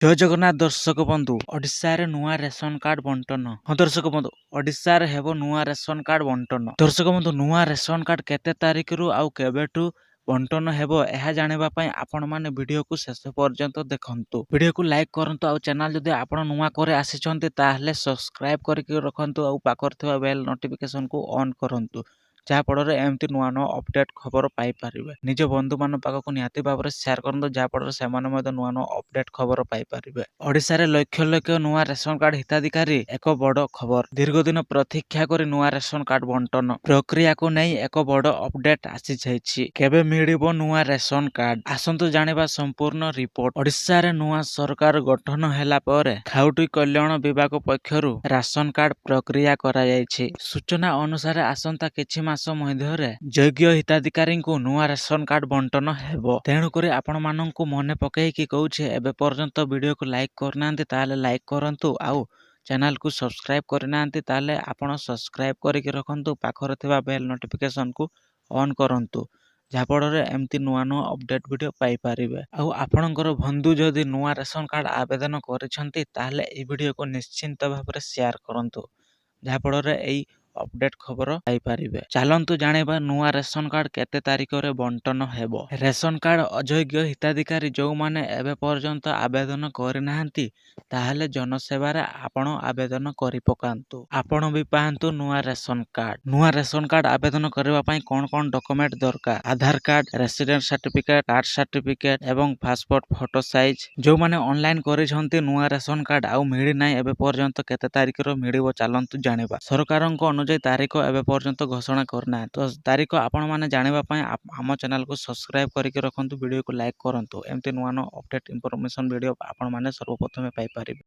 ଜୟ ଜଗନ୍ନାଥ ଦର୍ଶକ ବନ୍ଧୁ। ଓଡ଼ିଶାରେ ନୂଆ ରେସନ କାର୍ଡ ବଣ୍ଟନ। ହଁ ଦର୍ଶକ ବନ୍ଧୁ, ଓଡ଼ିଶାରେ ହେବ ନୂଆ ରେସନ କାର୍ଡ ବଣ୍ଟନ। ଦର୍ଶକ ବନ୍ଧୁ, ନୂଆ ରେସନ କାର୍ଡ କେତେ ତାରିଖରୁ ଆଉ କେବେଠୁ ବଣ୍ଟନ ହେବ ଏହା ଜାଣିବା ପାଇଁ ଆପଣମାନେ ଭିଡିଓକୁ ଶେଷ ପର୍ଯ୍ୟନ୍ତ ଦେଖନ୍ତୁ। ଭିଡିଓକୁ ଲାଇକ୍ କରନ୍ତୁ ଆଉ ଚ୍ୟାନେଲ ଯଦି ଆପଣ ନୂଆ କରି ଆସିଛନ୍ତି ତାହେଲେ ସବସ୍କ୍ରାଇବ କରିକି ରଖନ୍ତୁ ଆଉ ପାଖରେ ଥିବା ବେଲ୍ ନୋଟିଫିକେସନକୁ ଅନ୍ କରନ୍ତୁ, ଯାହାଫଳରେ ଏମିତି ନୂଆ ନୂଆ ଅପଡେଟ୍ ଖବର ପାଇପାରିବେ। ନିଜ ବନ୍ଧୁମାନଙ୍କ ପାଖକୁ ନିହାତି ଭାବରେ ସେୟାର କରନ୍ତୁ, ଯାହାଫଳରେ ସେମାନେ ମଧ୍ୟ ନୂଆ ନୂଆ ଅପଡେଟ୍ ଖବର ପାଇପାରିବେ। ଓଡ଼ିଶାରେ ଲକ୍ଷ ଲକ୍ଷ ନୂଆ ରେସନ କାର୍ଡ ହିତାଧିକାରୀ ଏକ ବଡ଼ ଖବର। ଦୀର୍ଘ ଦିନ ପ୍ରତୀକ୍ଷା କରି ନୂଆ ରେସନ କାର୍ଡ ବଣ୍ଟନ ପ୍ରକ୍ରିୟାକୁ ନେଇ ଏକ ବଡ଼ ଅପଡେଟ୍ ଆସିଯାଇଛି। କେବେ ମିଳିବ ନୂଆ ରେସନ କାର୍ଡ? ଆସନ୍ତୁ ଜାଣିବା ସମ୍ପୂର୍ଣ୍ଣ ରିପୋର୍ଟ। ଓଡ଼ିଶାରେ ନୂଆ ସରକାର ଗଠନ ହେଲା ପରେ ଖାଉଟି କଲ୍ୟାଣ ବିଭାଗ ପକ୍ଷରୁ ରାସନ କାର୍ଡ ପ୍ରକ୍ରିୟା କରାଯାଇଛି। ସୂଚନା ଅନୁସାରେ ଆସନ୍ତା କିଛି ମାସ ମଧ୍ୟରେ ଯୋଗ୍ୟ ହିତାଧିକାରୀଙ୍କୁ ନୂଆ ରେସନ କାର୍ଡ ବଣ୍ଟନ ହେବ। ତେଣୁକରି ଆପଣମାନଙ୍କୁ ମନେ ପକେଇକି କହୁଛି, ଏବେ ପର୍ଯ୍ୟନ୍ତ ଭିଡିଓକୁ ଲାଇକ୍ କରିନାହାନ୍ତି ତାହେଲେ ଲାଇକ୍ କରନ୍ତୁ ଆଉ ଚ୍ୟାନେଲକୁ ସବସ୍କ୍ରାଇବ କରିନାହାନ୍ତି ତାହେଲେ ଆପଣ ସବସ୍କ୍ରାଇବ କରିକି ରଖନ୍ତୁ, ପାଖରେ ଥିବା ବେଲ୍ ନୋଟିଫିକେସନକୁ ଅନ୍ କରନ୍ତୁ, ଯାହାଫଳରେ ଏମିତି ନୂଆ ନୂଆ ଅପଡେଟ୍ ଭିଡିଓ ପାଇପାରିବେ। ଆଉ ଆପଣଙ୍କର ବନ୍ଧୁ ଯଦି ନୂଆ ରେସନ କାର୍ଡ ଆବେଦନ କରିଛନ୍ତି ତାହେଲେ ଏହି ଭିଡିଓକୁ ନିଶ୍ଚିନ୍ତ ଭାବରେ ସେୟାର କରନ୍ତୁ, ଯାହାଫଳରେ ଏଇ ଅପଡେଟ୍ ଖବର ପାଇପାରିବେ। ଚାଲନ୍ତୁ ଜାଣିବା ନୂଆ ରେସନ କାର୍ଡ କେତେ ତାରିଖରେ ବଣ୍ଟନ ହେବ। ରେସନ କାର୍ଡ ଅଯୋଗ୍ୟ ହିତାଧିକାରୀ ଯେଉଁମାନେ ଏବେ ପର୍ଯ୍ୟନ୍ତ ଆବେଦନ କରିନାହାନ୍ତି ତାହେଲେ ଜନସେବାରେ ଆପଣ ଆବେଦନ କରି ପକାନ୍ତୁ। ଆପଣ ବି ପାଆନ୍ତୁ ନୂଆ ରେସନ କାର୍ଡ। ନୂଆ ରେସନ କାର୍ଡ ଆବେଦନ କରିବା ପାଇଁ କଣ କଣ ଡକୁମେଣ୍ଟ ଦରକାର? Aadhaar card, residence certificate, caste certificate ଏବଂ ପାସପୋର୍ଟ ଫଟୋ ସାଇଜ। ଯେଉଁମାନେ ଅନଲାଇନ କରିଛନ୍ତି ନୂଆ ରେସନ କାର୍ଡ ଆଉ ମିଳିନାହିଁ ଏବେ ପର୍ଯ୍ୟନ୍ତ କେତେ ତାରିଖରେ ମିଳିବ ଚାଲନ୍ତୁ ଜାଣିବା। ସରକାରଙ୍କ ଅନୁଯାୟୀ ତାରିଖ ଏବେ ପର୍ଯ୍ୟନ୍ତ ଘୋଷଣା କରିନାହାନ୍ତି, ତ ତାରିଖ ଆପଣମାନେ ଜାଣିବା ପାଇଁ ଆମ ଚ୍ୟାନେଲକୁ ସବସ୍କ୍ରାଇବ କରିକି ରଖନ୍ତୁ, ଭିଡିଓକୁ ଲାଇକ୍ କରନ୍ତୁ। ଏମିତି ନୂଆ ନୂଆ ଅପଡେଟ୍ ଇନଫର୍ମେସନ ଭିଡିଓ ଆପଣମାନେ ସର୍ବପ୍ରଥମେ ପାଇପାରିବେ।